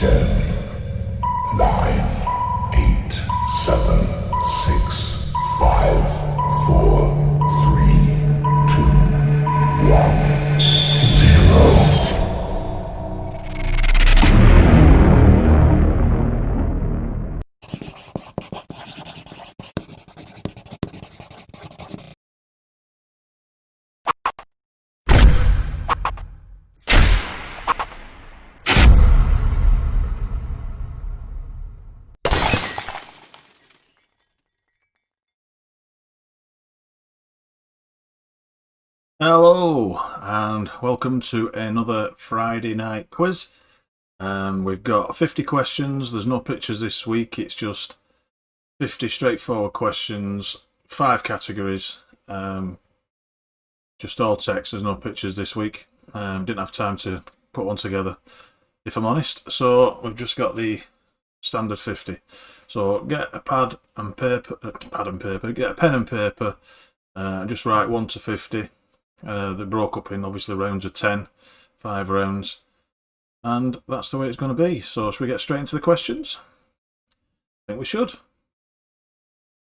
10, 9, 8, 7, 6, 5, 4, 3, 2, 1, 0. Hello and welcome to another Friday night quiz. We've got 50 questions. There's no pictures this week. It's just 50 straightforward questions, 5 categories. Just all text. There's no pictures this week. Didn't have time to put one together, if I'm honest. So we've just got the standard 50. So get a pad and paper. Get a pen and paper. And just write 1 to 50. They broke up in obviously rounds of 10, 5 rounds, and that's the way it's going to be. So should we get straight into the questions? I think we should.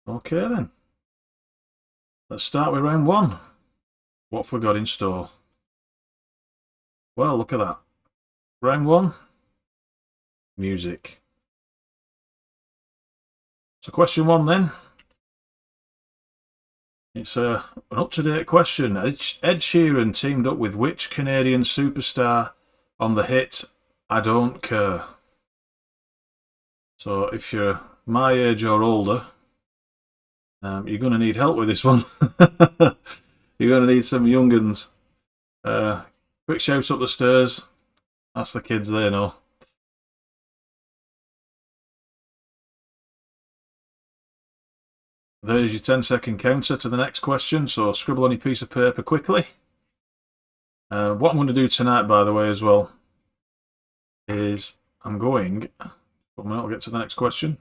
Okay then. Let's start with round 1. What have we got in store? Well, look at that. Round 1, music. So question 1 then. It's an up-to-date question. Ed Sheeran teamed up with which Canadian superstar on the hit I Don't Care? So if you're my age or older, you're going to need help with this one. You're going to need some young uns. Quick shout up the stairs. Ask the kids, they know. There's your 10-second counter to the next question, so scribble on your piece of paper quickly. What I'm going to do tonight, by the way, as well, is I'll get to the next question.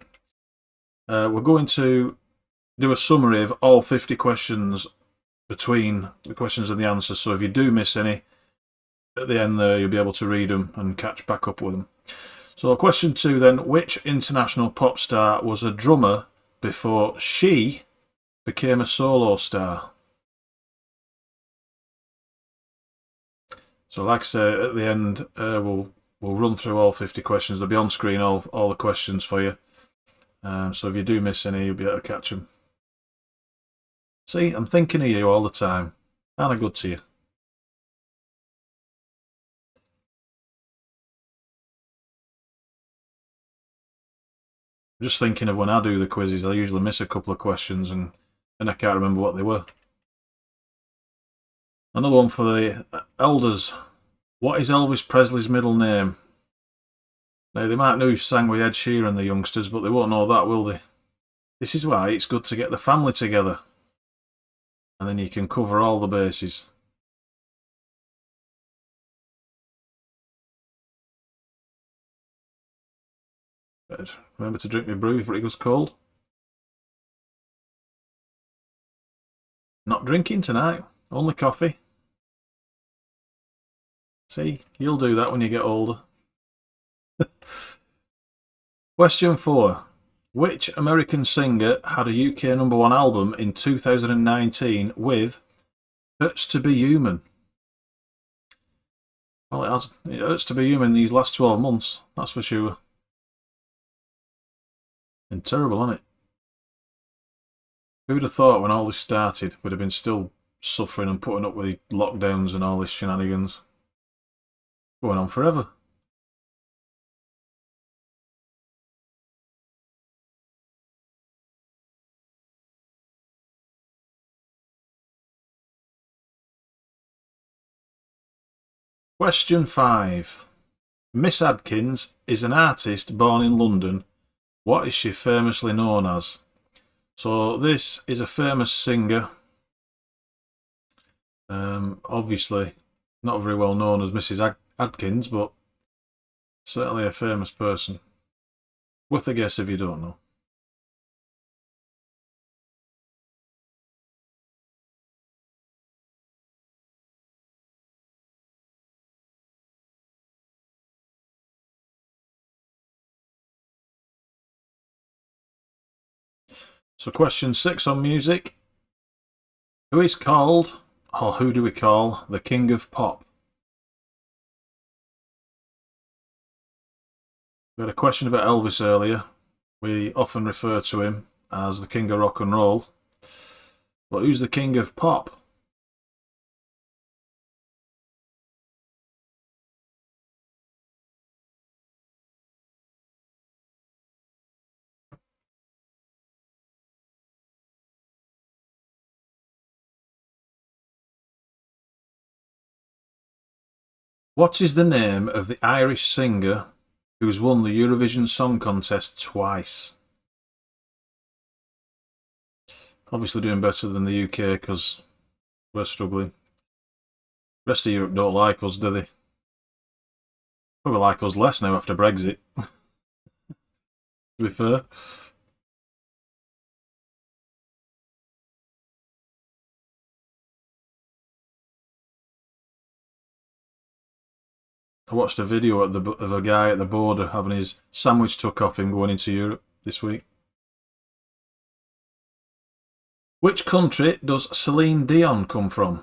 We're going to do a summary of all 50 questions between the questions and the answers, so if you do miss any, at the end there you'll be able to read them and catch back up with them. So question 2 then, which international pop star was a drummer before she became a solo star? So like I say, at the end we'll run through all 50 questions. They'll be on screen, all the questions for you. So if you do miss any, you'll be able to catch them. See, I'm thinking of you all the time. Aren't I good to you? I'm just thinking of when I do the quizzes, I usually miss a couple of questions and I can't remember what they were. Another one for the elders. What is Elvis Presley's middle name? Now, they might know who sang with Ed Sheeran, the youngsters, but they won't know that, will they? This is why it's good to get the family together. And then you can cover all the bases. But remember to drink my brew before it goes cold. Not drinking tonight, only coffee. See, you'll do that when you get older. Question 4. Which American singer had a UK #1 album in 2019 with Hurts to Be Human? Well, it hurts to be human these last 12 months, that's for sure. And terrible, isn't it? Who'd have thought when all this started we'd have been still suffering and putting up with lockdowns and all this shenanigans? Going on forever. Question 5. Miss Adkins is an artist born in London. What is she famously known as? So this is a famous singer. Obviously not very well known as Mrs. Adkins, but certainly a famous person. Worth a guess if you don't know. So question 6 on music. Who is called, or who do we call, the king of pop? We had a question about Elvis earlier. We often refer to him as the king of rock and roll. But who's the king of pop? What is the name of the Irish singer who's won the Eurovision Song Contest twice? Obviously doing better than the UK because we're struggling. The rest of Europe don't like us, do they? Probably like us less now after Brexit, to be fair. I watched a video of a guy at the border having his sandwich took off him going into Europe this week. Which country does Celine Dion come from?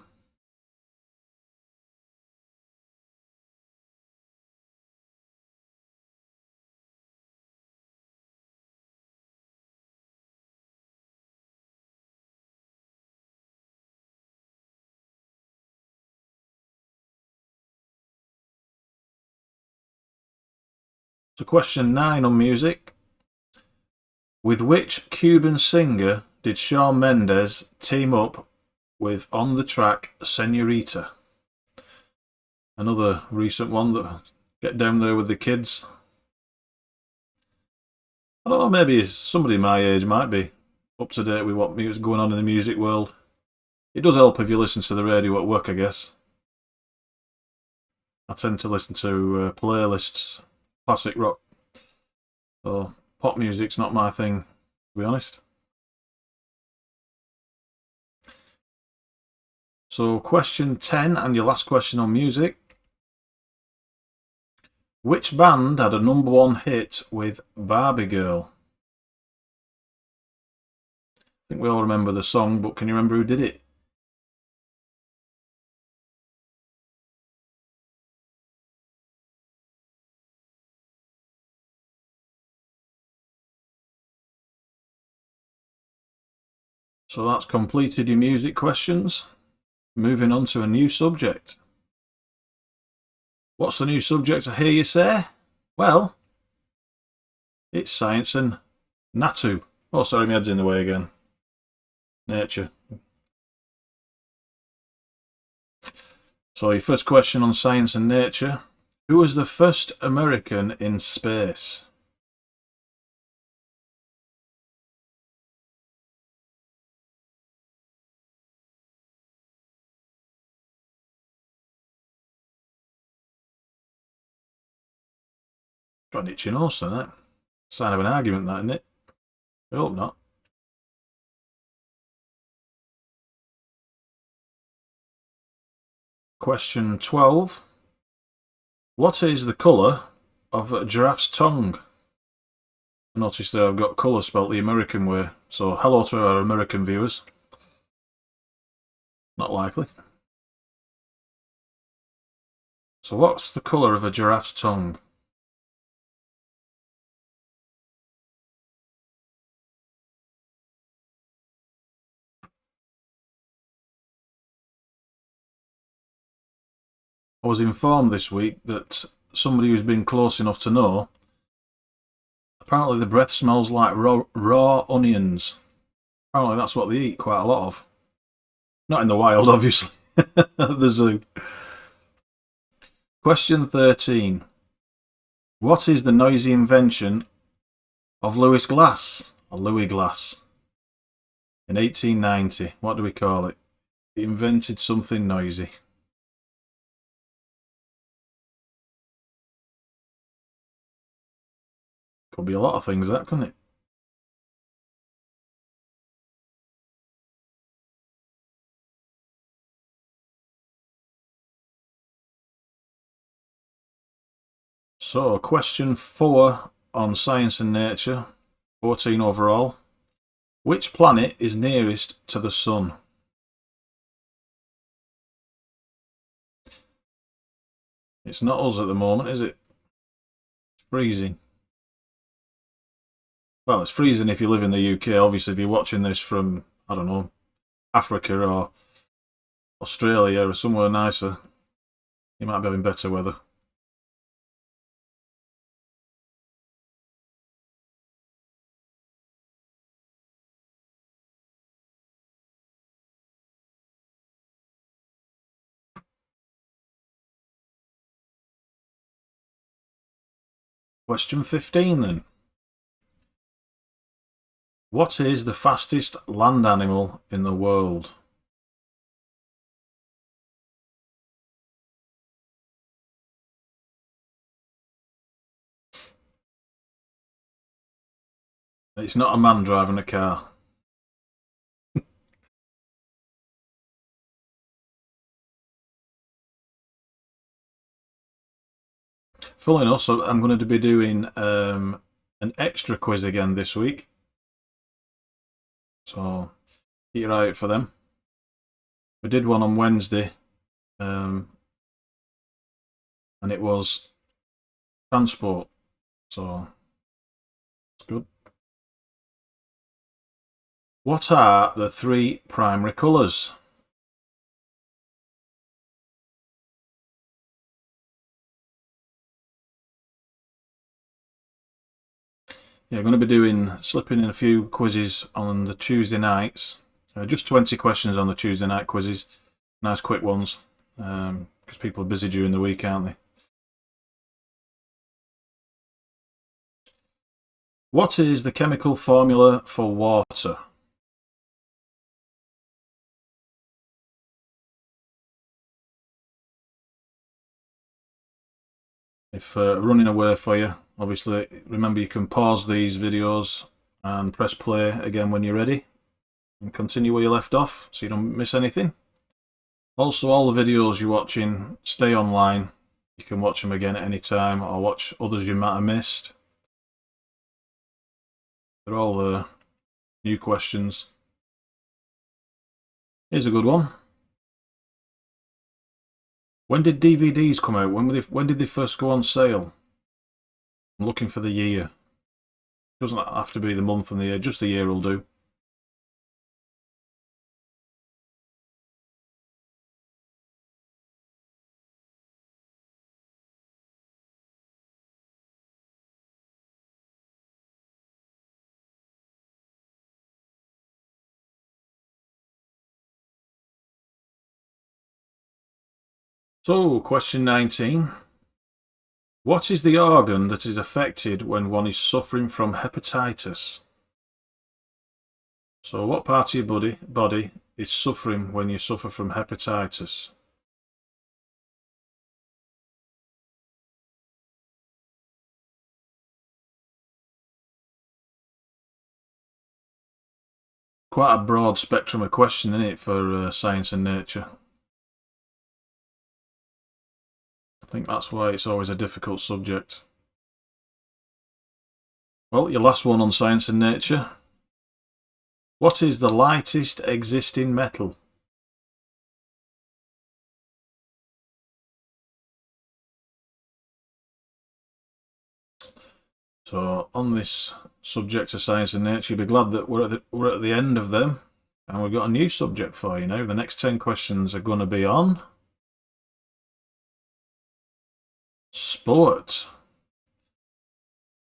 So question 9 on music. With which Cuban singer did Shawn Mendes team up with on the track Senorita? Another recent one that get down there with the kids. I don't know, maybe somebody my age might be up to date with what's going on in the music world. It does help if you listen to the radio at work, I guess. I tend to listen to playlists, classic rock. So pop music's not my thing, to be honest. So question 10 and your last question on music. Which band had a #1 hit with Barbie Girl? I think we all remember the song, but can you remember who did it? So that's completed your music questions. Moving on to a new subject. What's the new subject, I hear you say? Well, it's science and Natu. Oh, sorry, my head's in the way again. Nature. So your first question on science and nature. Who was the first American in space? Got an itchy nose for that. Sign of an argument, that, isn't it? I hope not. Question 12. What is the colour of a giraffe's tongue? I noticed that I've got colour spelt the American way, so hello to our American viewers. Not likely. So what's the colour of a giraffe's tongue? I was informed this week that somebody who's been close enough to know, apparently the breath smells like raw onions. Apparently that's what they eat quite a lot of. Not in the wild, obviously. There's a... Question 13. What is the noisy invention of Louis Glass, or Louis Glass? In 1890, what do we call it? He invented something noisy. Could be a lot of things, that, couldn't it? So, question 4 on science and nature, 14 overall. Which planet is nearest to the Sun? It's not us at the moment, is it? It's freezing. Well, it's freezing if you live in the UK. Obviously, if you're watching this from, I don't know, Africa or Australia or somewhere nicer, you might be having better weather. Question 15 then. What is the fastest land animal in the world? It's not a man driving a car. Funnily enough, so I'm going to be doing an extra quiz again this week. So keep your eye out for them. We did one on Wednesday, and it was transport. So it's good. What are the three primary colours? Yeah, I'm going to be slipping in a few quizzes on the Tuesday nights. Just 20 questions on the Tuesday night quizzes. Nice quick ones, because people are busy during the week, aren't they? What is the chemical formula for water? If running away for you, obviously remember you can pause these videos and press play again when you're ready and continue where you left off so you don't miss anything. Also, all the videos you're watching stay online. You can watch them again at any time or watch others you might have missed. They're all new questions. Here's a good one. When did DVDs come out? When did they first go on sale? I'm looking for the year. Doesn't have to be the month and the year, just the year will do. So, question 19. What is the organ that is affected when one is suffering from hepatitis? So, what part of your body is suffering when you suffer from hepatitis? Quite a broad spectrum of question, isn't it, for science and nature? I think that's why it's always a difficult subject. Well, your last one on science and nature. What is the lightest existing metal? So, on this subject of science and nature, you'll be glad that we're at the end of them, and we've got a new subject for you now. The next 10 questions are going to be on sport.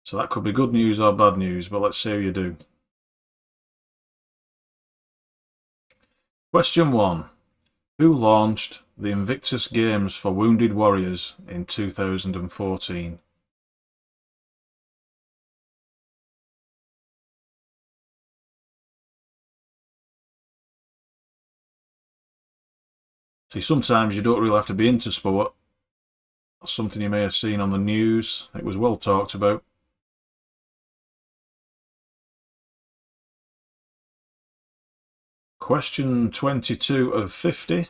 So that could be good news or bad news, but let's see how you do. Question 1. Who launched the Invictus Games for Wounded Warriors in 2014? See, sometimes you don't really have to be into sport. That's something you may have seen on the news. It was well talked about. Question 22 of 50.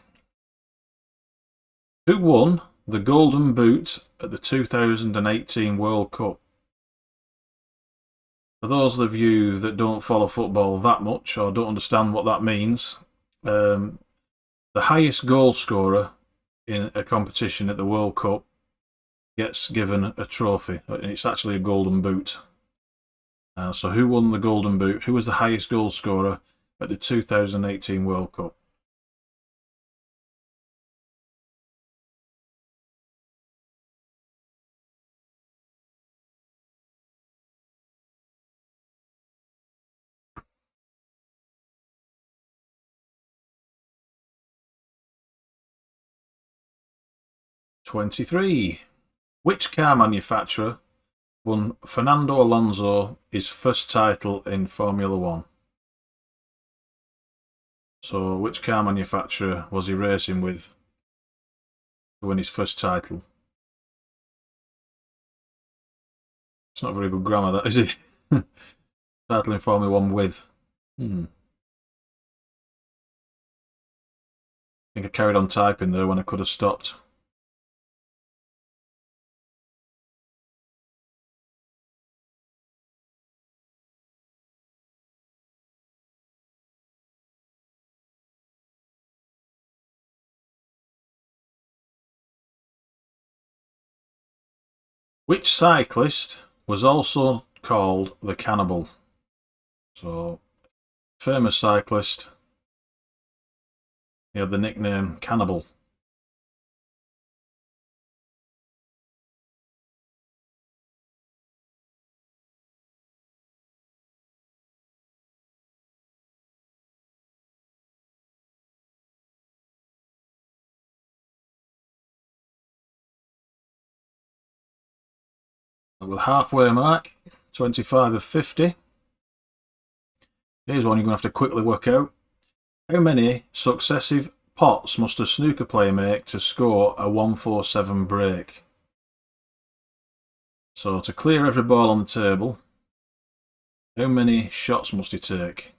Who won the Golden Boot at the 2018 World Cup? For for those of you that don't follow football that much or don't understand what that means, the highest goal scorer in a competition at the World Cup gets given a trophy. It's actually a golden boot. So who won the golden boot? Who was the highest goal scorer at the 2018 World Cup? '23. Which car manufacturer won Fernando Alonso his first title in Formula One? So, which car manufacturer was he racing with to win his first title? It's not very good grammar, that is it? Title in Formula One with. I think I carried on typing there when I could have stopped. Which cyclist was also called the Cannibal? So, famous cyclist. He had the nickname Cannibal. We're halfway mark, 25 of 50. Here's one you're going to have to quickly work out. How many successive pots must a snooker player make to score a 147 break? So to clear every ball on the table, how many shots must he take?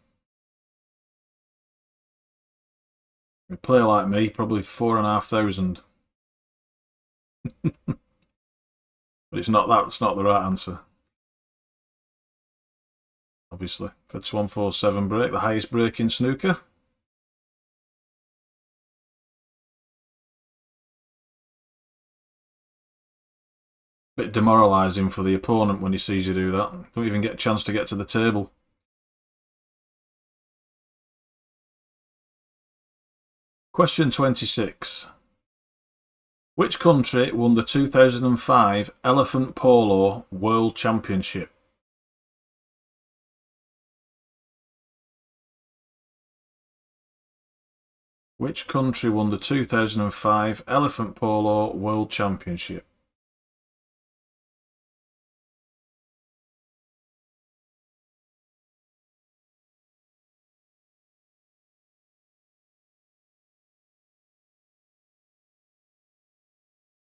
A player like me, probably 4,500. But it's not that, it's not the right answer. Obviously, for its 147 break, the highest break in snooker. Bit demoralising for the opponent when he sees you do that. Don't even get a chance to get to the table. Question 26. Which country won the 2005 Elephant Polo World Championship? Which country won the 2005 Elephant Polo World Championship?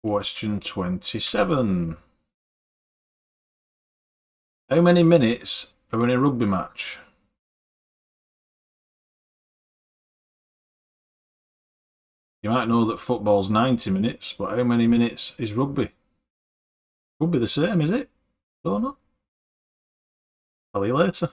Question 27. How many minutes are in a rugby match? You might know that football's 90 minutes, but how many minutes is rugby? Could be the same, is it? Don't know. Tell you later.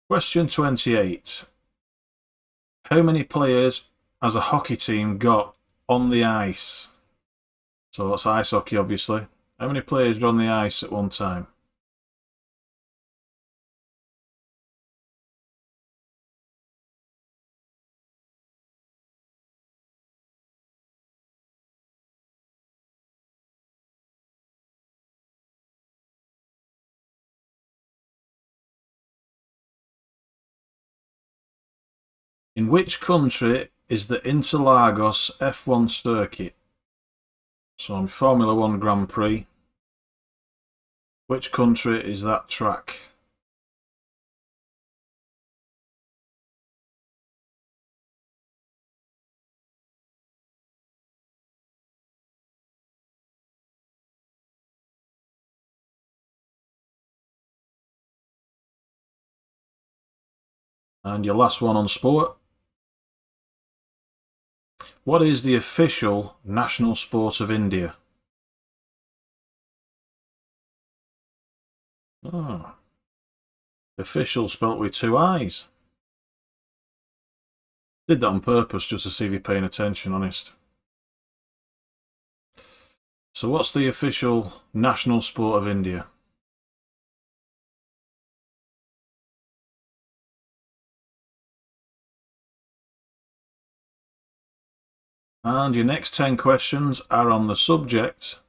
Question 28. How many players has a hockey team got on the ice? So that's ice hockey, obviously. How many players are on the ice at one time? In which country is the Interlagos F1 circuit? So on Formula One Grand Prix, which country is that track? And your last one on sport. What is the official national sport of India? Oh. Official spelt with two I's. Did that on purpose just to see if you're paying attention, honest. So what's the official national sport of India? And your next 10 questions are on the subject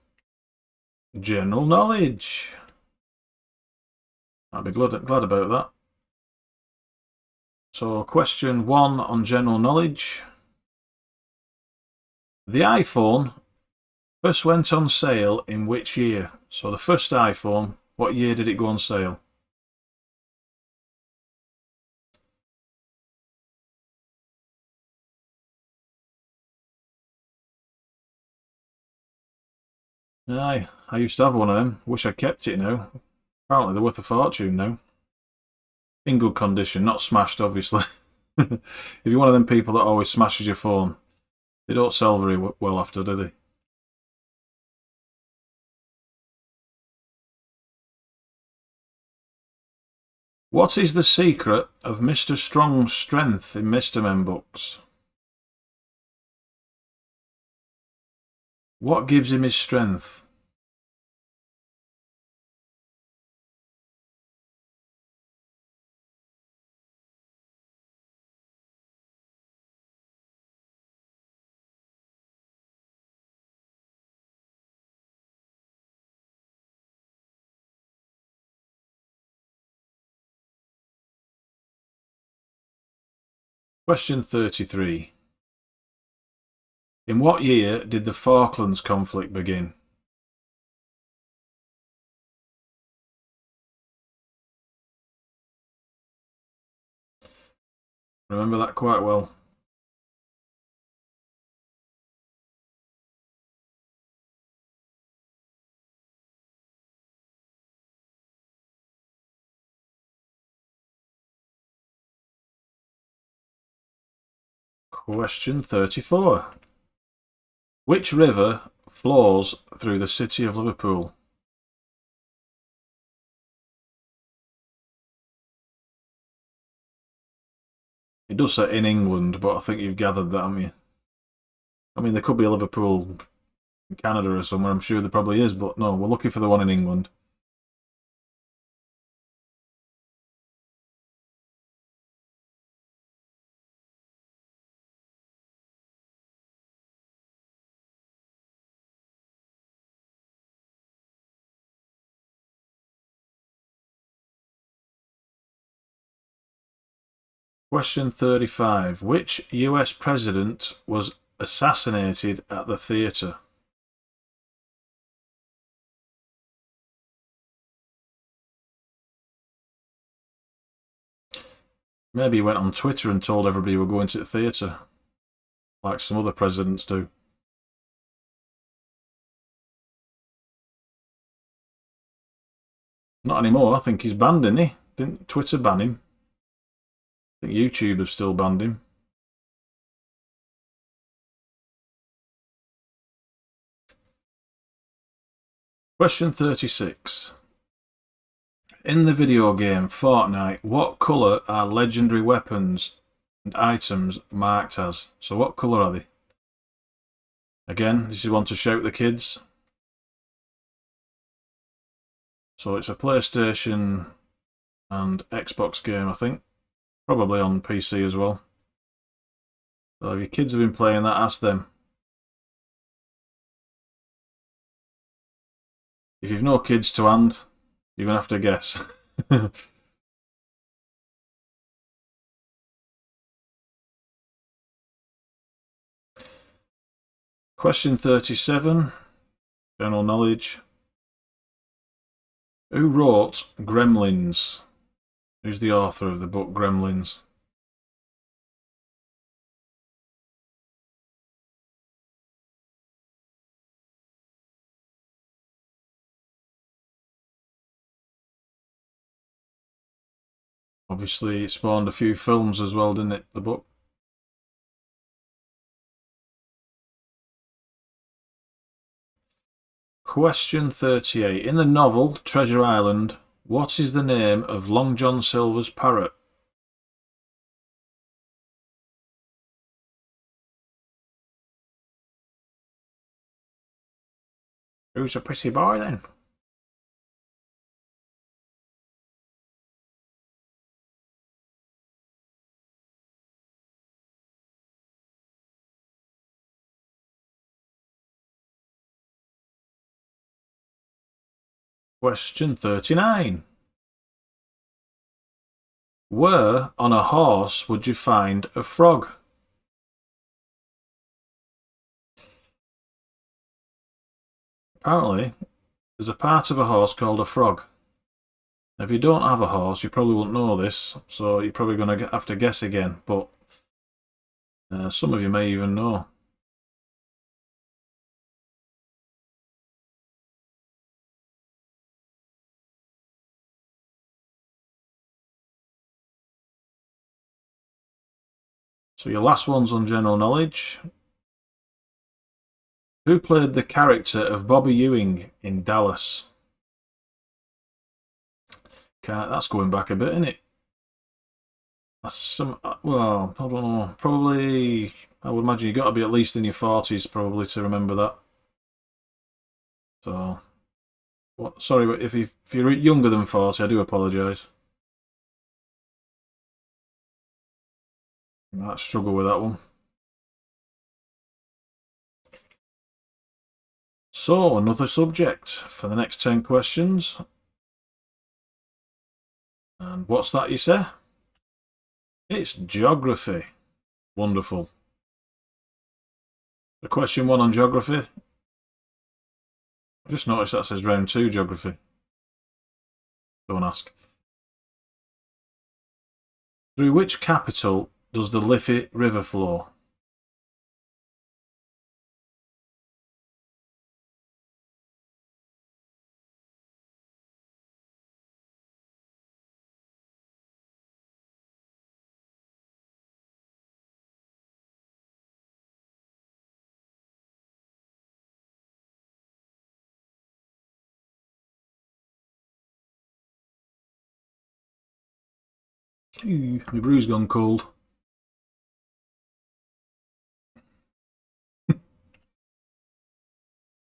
general knowledge. I'd be glad about that. So question 1 on general knowledge. The iPhone first went on sale in which year? So the first iPhone, what year did it go on sale? Aye, I used to have one of them. Wish I kept it now. Apparently they're worth a fortune now. In good condition, not smashed obviously. If you're one of them people that always smashes your phone, they don't sell very well after, do they? What is the secret of Mr. Strong's strength in Mr. Men books? What gives him his strength? Question 33. In what year did the Falklands conflict begin? Remember that quite well. Question 34. Which river flows through the city of Liverpool? It does say in England, but I think you've gathered that, haven't you? I mean, there could be a Liverpool in Canada or somewhere, I'm sure there probably is, but no, we're looking for the one in England. Question 35. Which US president was assassinated at the theatre? Maybe he went on Twitter and told everybody we're going to the theatre, like some other presidents do. Not anymore, I think he's banned, isn't he? Didn't Twitter ban him? I think YouTube have still banned him. Question 36. In the video game Fortnite, what colour are legendary weapons and items marked as? So what colour are they? Again, this is one to shout the kids. So it's a PlayStation and Xbox game, I think. Probably on PC as well. So if your kids have been playing that, ask them. If you've no kids to hand, you're going to have to guess. Question 37, general knowledge. Who wrote Gremlins? Who's the author of the book Gremlins? Obviously, it spawned a few films as well, didn't it? The book. Question 38. In the novel Treasure Island, what is the name of Long John Silver's parrot? Who's a pretty boy then? Question 39. Where on a horse would you find a frog? Apparently, there's a part of a horse called a frog. If you don't have a horse, you probably won't know this, so you're probably going to have to guess again, but some of you may even know. So your last one's on general knowledge. Who played the character of Bobby Ewing in Dallas? That's going back a bit, isn't it? That's some. Well, I don't know. Probably, I would imagine you got to be at least in your 40s probably to remember that. So, what? Sorry, but if you're younger than 40, I do apologise. I might struggle with that one. So, another subject for the next 10 questions. And what's that you say? It's geography. Wonderful. The question 1 on geography. I just noticed that says round 2 geography. Don't ask. Through which capital does the Liffey River flow? Ew, my brew's gone cold.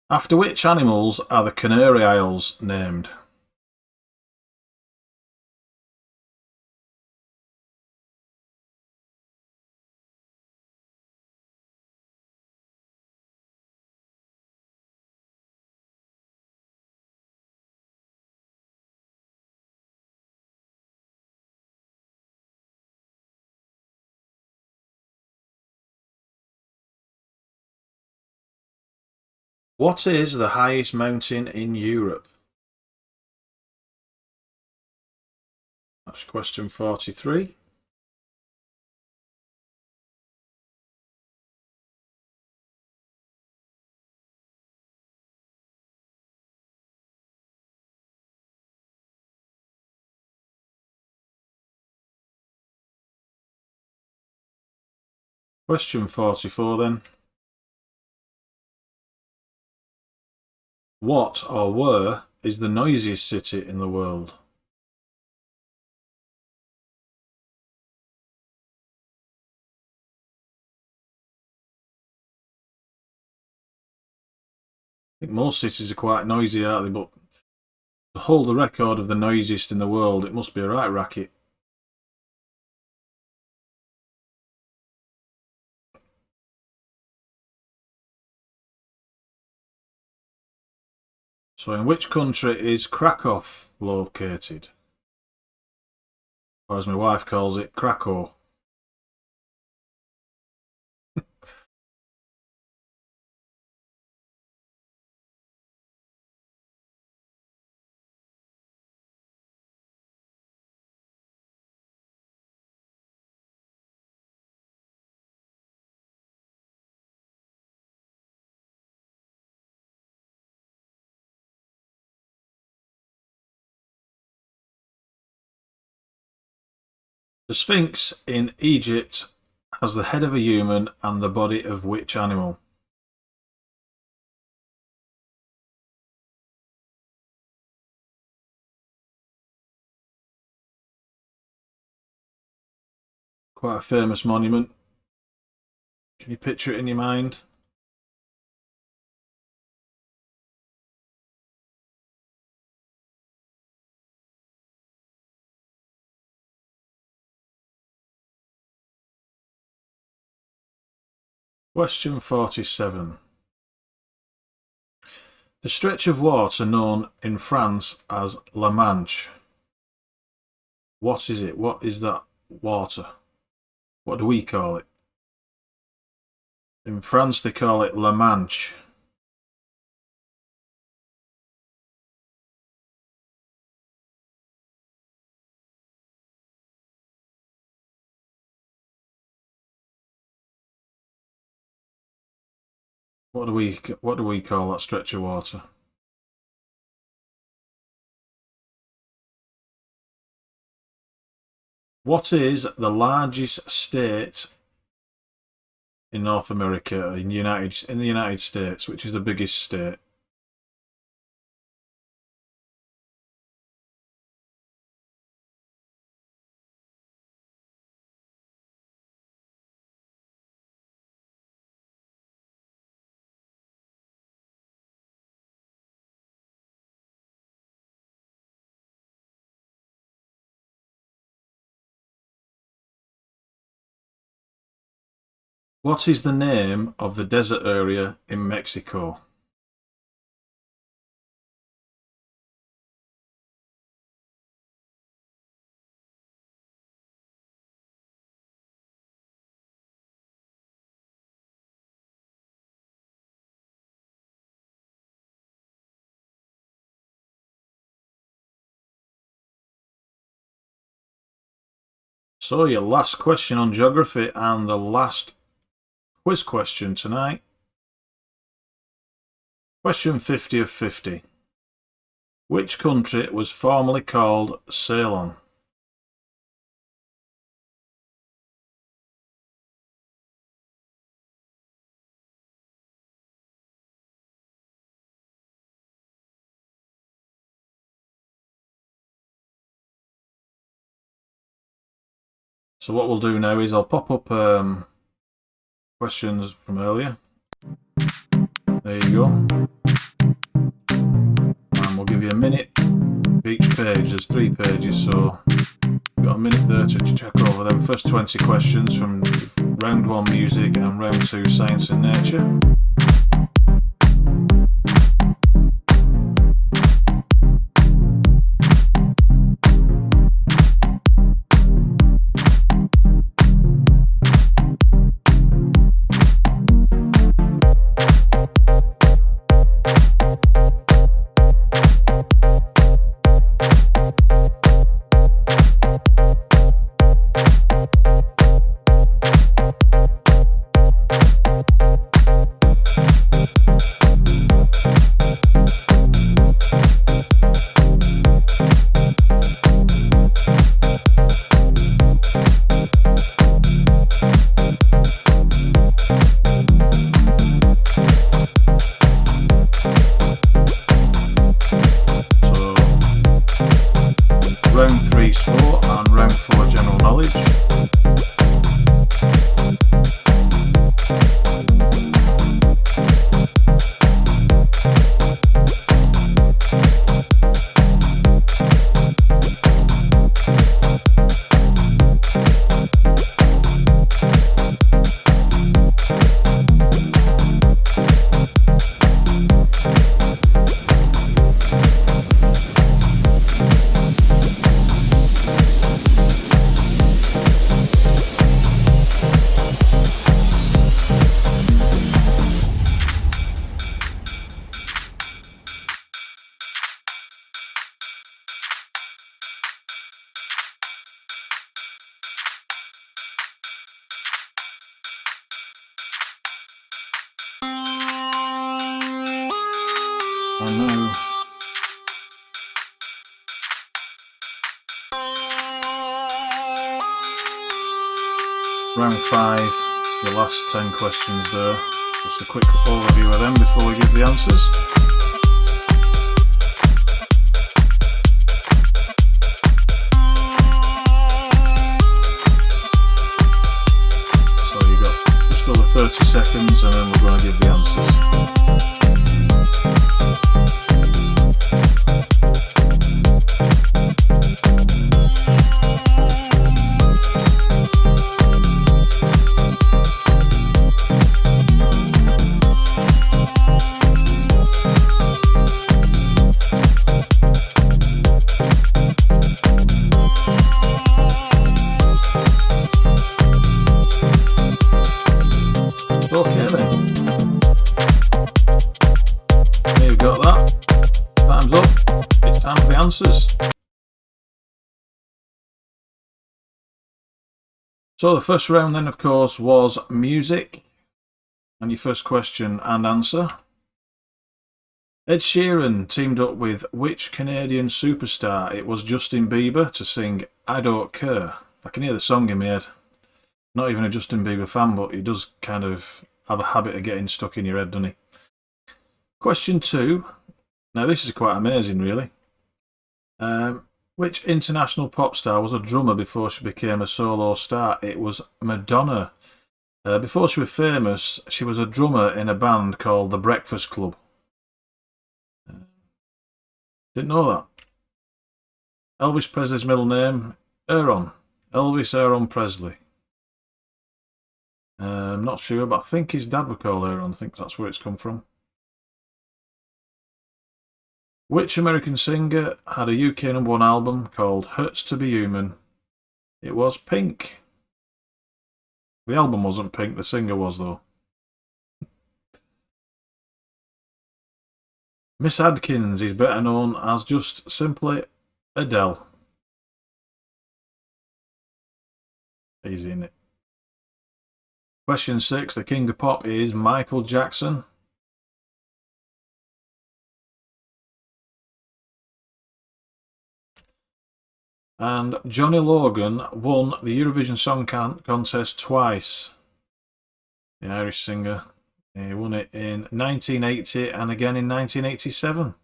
After which animals are the Canary Isles named? What is the highest mountain in Europe? That's question 43. Question 44 then. What or where is the noisiest city in the world? I think most cities are quite noisy, aren't they? But to hold the record of the noisiest in the world, it must be a right racket. So in which country is Krakow located? Or as my wife calls it, Krakow. The Sphinx in Egypt has the head of a human and the body of which animal? Quite a famous monument. Can you picture it in your mind? Question 47. The stretch of water known in France as La Manche. What is it? What is that water? What do we call it? In France they call it La Manche. What do we call that stretch of water? What is the largest state in North America, in the United States? Which is the biggest state? What is the name of the desert area in Mexico? So your last question on geography and the last quiz question tonight. Question 50 of 50. Which country was formerly called Ceylon? So what we'll do now is I'll pop up questions from earlier. There you go. And we'll give you a minute for each page. There's 3 pages, so you've got a minute there to check over them first 20 questions from round 1 music and round 2 science and nature. Round 3 sport and round 4 general knowledge. I know. Round 5, your last 10 questions there. Just a quick overview of them before we give the answers. So you got just over 30 seconds and then we're going to give the answers. Okay then. There you've got that. Time's up. It's time for the answers. So the first round then, of course, was music. And your first question and answer. Ed Sheeran teamed up with which Canadian superstar? It was Justin Bieber to sing I Don't Care. I can hear the song he made. Not even a Justin Bieber fan, but he does kind of have a habit of getting stuck in your head, doesn't he? Question 2. Now this is quite amazing, really. Which international pop star was a drummer before she became a solo star? It was Madonna. Before she was famous, she was a drummer in a band called The Breakfast Club. Didn't know that. Elvis Presley's middle name? Aaron. Elvis Aaron Presley. I'm not sure, but I think his dad would call Aaron. I think that's where it's come from. Which American singer had a UK #1 album called Hurts to Be Human? It was Pink. The album wasn't Pink, the singer was though. Miss Adkins is better known as just simply Adele. Easy, isn't it? Question 6. The king of pop is Michael Jackson. And Johnny Logan won the Eurovision Song Contest twice. The Irish singer. He won it in 1980 and again in 1987.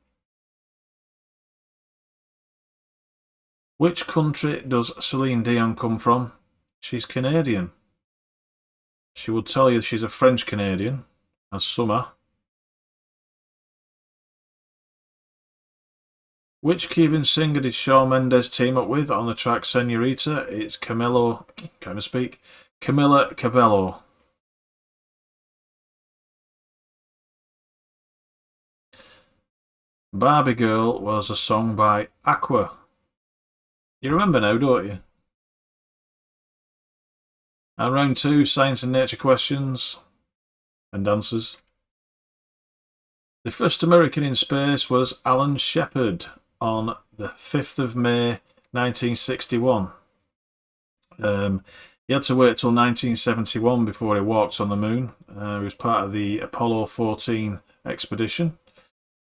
Which country does Celine Dion come from? She's Canadian. She would tell you she's a French Canadian, as some are. Which Cuban singer did Shawn Mendes team up with on the track Senorita? It's Camila Cabello. Barbie Girl was a song by Aqua. You remember now, don't you? And round 2, science and nature questions and answers. The first American in space was Alan Shepard on the 5th of May 1961. He had to wait till 1971 before he walked on the moon. He was part of the Apollo 14 expedition.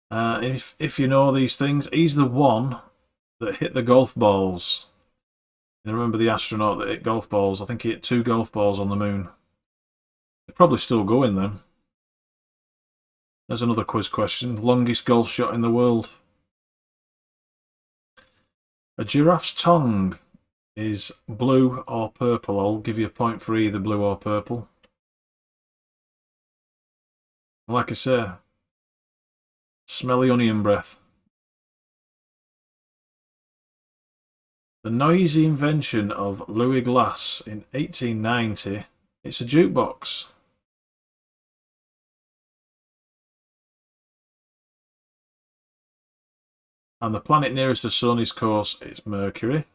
If you know these things, he's the one that hit the golf balls. You remember the astronaut that hit golf balls? I think he hit 2 golf balls on the moon. They're probably still going then. There's another quiz question. Longest golf shot in the world. A giraffe's tongue is blue or purple. I'll give you a point for either blue or purple. Like I say, smelly onion breath. The noisy invention of Louis Glass in 1890. It's a jukebox. And the planet nearest the sun is, of course, it's Mercury.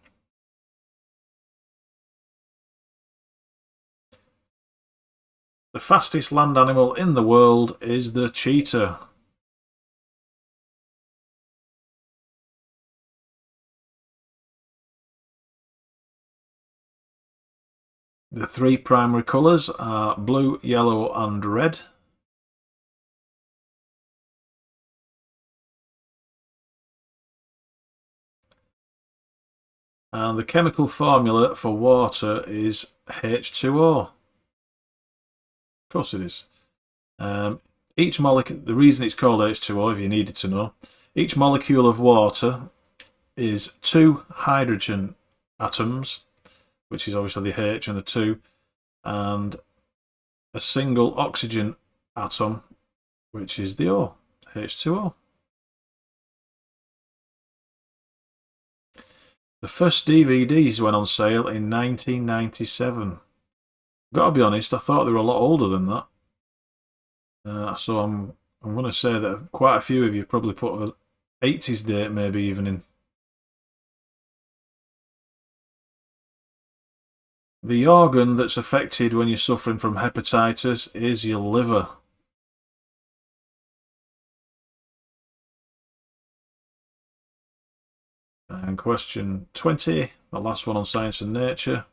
The fastest land animal in the world is the cheetah. The 3 primary colours are blue, yellow and red. And the chemical formula for water is H2O. Of course it is. Each molecule, the reason it's called H2O, if you needed to know, each molecule of water is 2 hydrogen atoms, which is obviously the H and the 2, and a single oxygen atom, which is the O, H2O. The first DVDs went on sale in 1997. Gotta be honest, I thought they were a lot older than that. So I'm going to say that quite a few of you probably put an 80s date maybe even in. The organ that's affected when you're suffering from hepatitis is your liver. And question 20, the last one on Science and Nature.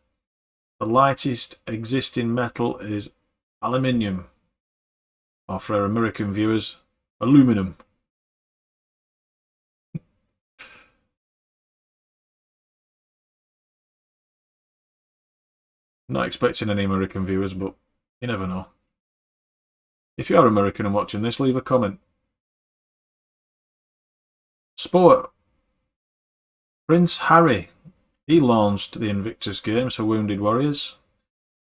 The lightest existing metal is aluminium. Or for our American viewers, aluminum. Not expecting any American viewers, but you never know. If you are American and watching this, leave a comment. Sport. Prince Harry. He launched the Invictus Games for Wounded Warriors.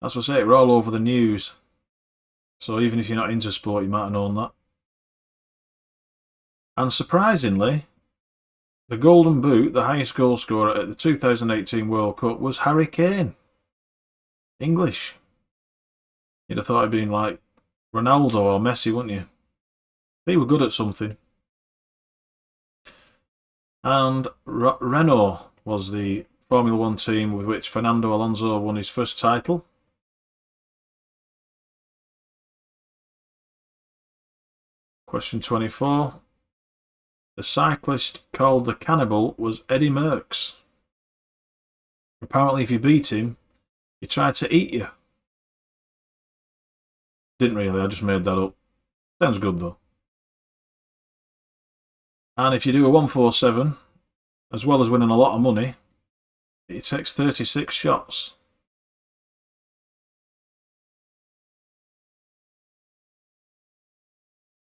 As I say, we're all over the news. So even if you're not into sport, you might have known that. And surprisingly, the Golden Boot, the highest goal scorer at the 2018 World Cup, was Harry Kane. English. You'd have thought it'd been like Ronaldo or Messi, wouldn't you? They were good at something. And Renault was the Formula One team with which Fernando Alonso won his first title. Question 24. The cyclist called the Cannibal was Eddie Merckx. Apparently if you beat him, he tried to eat you. Didn't really, I just made that up. Sounds good though. And if you do a 147, as well as winning a lot of money, it takes 36 shots.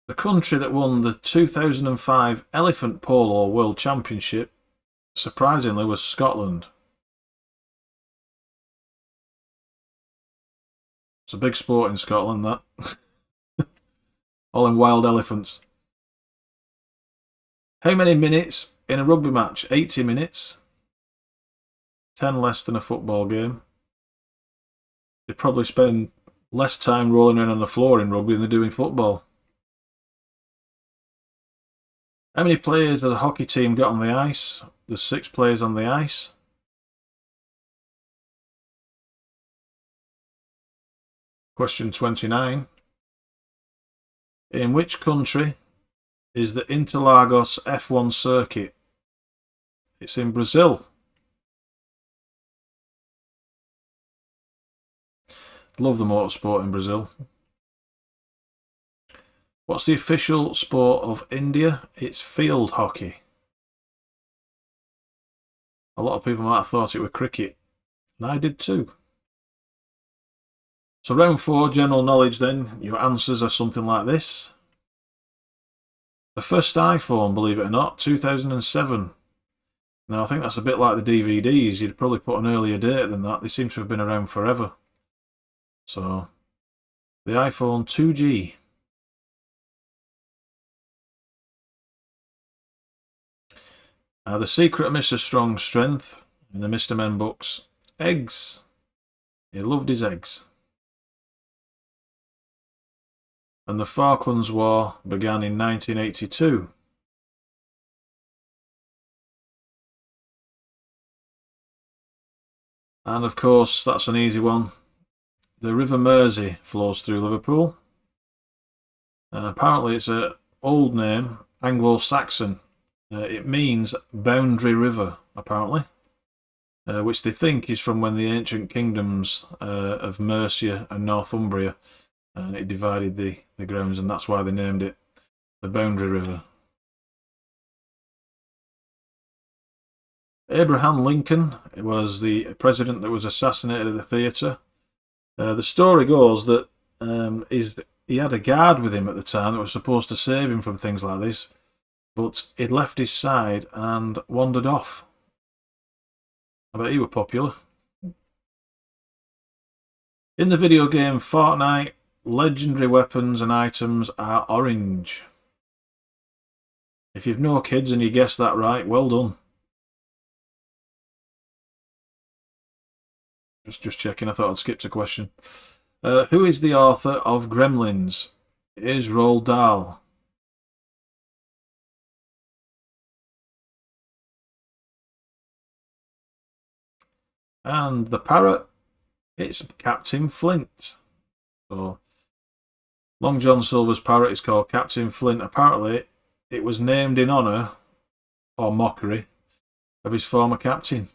The country that won the 2005 Elephant Polo World Championship, surprisingly, was Scotland. It's a big sport in Scotland, that. All in wild elephants. How many minutes in a rugby match? 80 minutes. 10 less than a football game. They probably spend less time rolling around on the floor in rugby than they do in football. How many players has a hockey team got on the ice? There's 6 players on the ice. Question 29. In which country is the Interlagos F1 circuit? It's in Brazil. Love the motorsport in Brazil. What's the official sport of India? It's field hockey. A lot of people might have thought it were cricket, and I did too. So round 4, general knowledge then. Your answers are something like this. The first iPhone, believe it or not, 2007. Now I think that's a bit like the DVDs. You'd probably put an earlier date than that. They seem to have been around forever. So, the iPhone 2G. The secret of Mr. Strong's strength in the Mr. Men books. Eggs. He loved his eggs. And the Falklands War began in 1982. And of course, that's an easy one. The River Mersey flows through Liverpool. Apparently it's an old name, Anglo-Saxon. It means boundary river, apparently, which they think is from when the ancient kingdoms of Mercia and Northumbria, and it divided the grounds, and that's why they named it the Boundary River. Abraham Lincoln was the president that was assassinated at the theatre. The story goes that he had a guard with him at the time that was supposed to save him from things like this, but he'd left his side and wandered off. I bet he were popular. In the video game Fortnite, legendary weapons and items are orange. If you've no kids and you guessed that right, well done. Just checking, I thought I'd skipped a question. Who is the author of Gremlins? It is Roald Dahl. And the parrot, it's Captain Flint. So, Long John Silver's parrot is called Captain Flint. Apparently, it was named in honour, or mockery, of his former captain.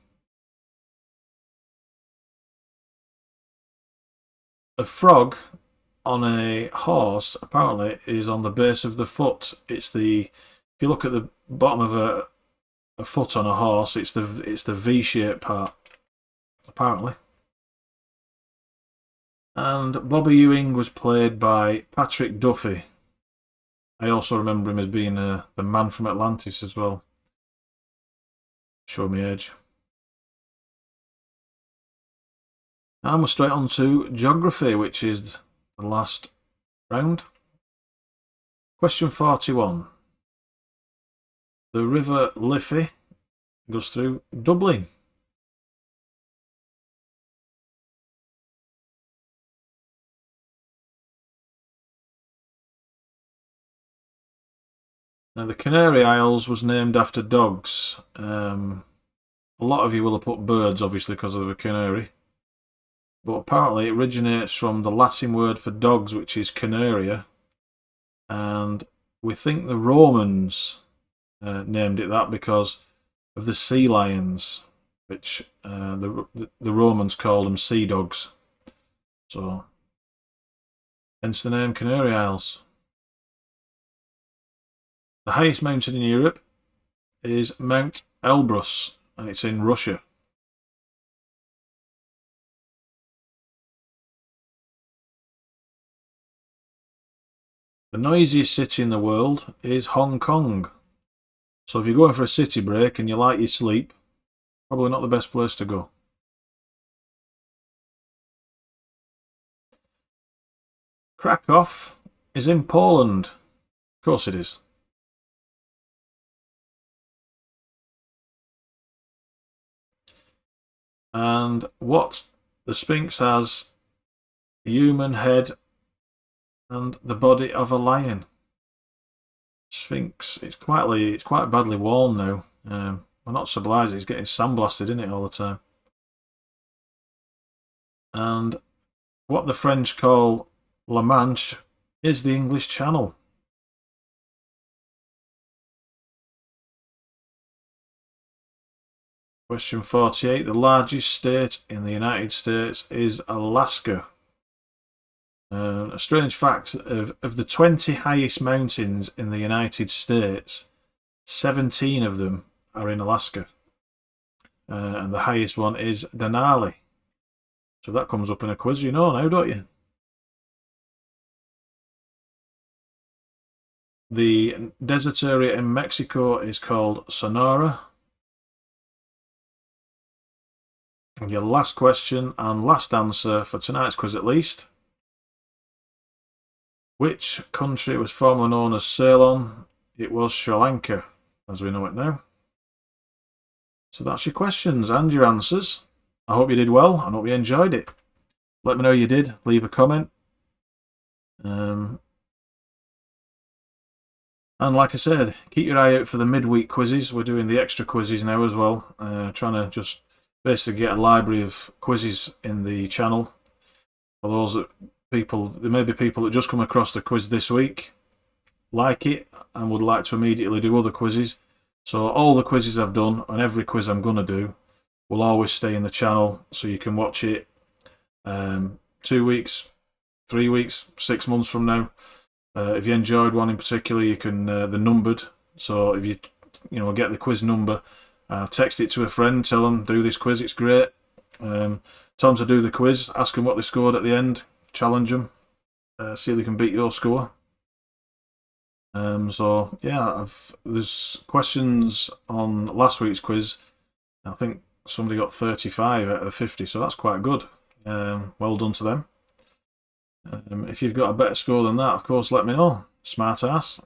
A frog on a horse apparently is on the base of the foot. If you look at the bottom of a foot on a horse, it's the V-shaped part, apparently. And Bobby Ewing was played by Patrick Duffy. I also remember him as being the man from Atlantis as well. Show me age. And we're straight on to geography, which is the last round. Question 41. The River Liffey goes through Dublin. Now, the Canary Isles was named after dogs. A lot of you will have put birds, obviously, because of the canary. But apparently it originates from the Latin word for dogs, which is canaria. And we think the Romans named it that because of the sea lions, which the Romans called them sea dogs. So, hence the name Canary Isles. The highest mountain in Europe is Mount Elbrus, and it's in Russia. The noisiest city in the world is Hong Kong. So if you're going for a city break and you like your sleep, probably not the best place to go. Krakow is in Poland. Of course it is. And what the Sphinx has, a human head and the body of a lion. Sphinx, it's quite badly worn now. We're not surprised it's getting sandblasted in it all the time. And what the French call La Manche is the English Channel. Question 48. The largest state in the United States is Alaska. A strange fact, of the 20 highest mountains in the United States, 17 of them are in Alaska. And the highest one is Denali. So that comes up in a quiz, you know now, don't you? The desert area in Mexico is called Sonora. And your last question and last answer for tonight's quiz at least. Which country was formerly known as Ceylon? It was Sri Lanka, as we know it now. So that's your questions and your answers. I hope you did well. I hope you enjoyed it. Let me know you did. Leave a comment. And like I said, keep your eye out for the midweek quizzes. We're doing the extra quizzes now as well. Trying to just basically get a library of quizzes in the channel. For those that there may be people that just come across the quiz this week, like it, and would like to immediately do other quizzes. So all the quizzes I've done, and every quiz I'm going to do, will always stay in the channel, so you can watch it 2 weeks, 3 weeks, 6 months from now. If you enjoyed one in particular, you can, they're numbered. So if you get the quiz number, Text it to a friend, tell them do this quiz, it's great. Tell them to do the quiz, ask them what they scored at the end, challenge them, see if they can beat your score. So yeah, there's questions on last week's quiz. I think somebody got 35 out of 50, so that's quite good. Well done to them. If you've got a better score than that, of course, let me know. Smart ass.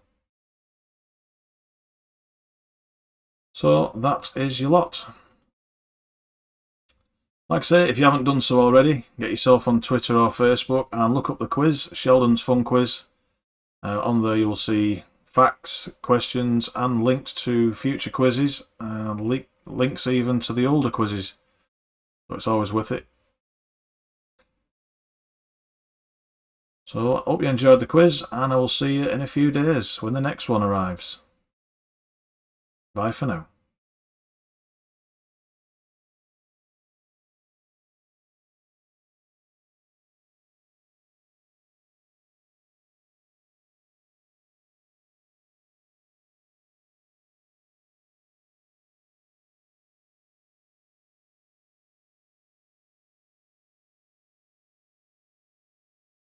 So that is your lot. Like I say, if you haven't done so already, get yourself on Twitter or Facebook and look up the quiz, Sheldon's Fun Quiz. On there you will see facts, questions and links to future quizzes, and links even to the older quizzes. So it's always worth it. So I hope you enjoyed the quiz, and I will see you in a few days when the next one arrives. Bye for now.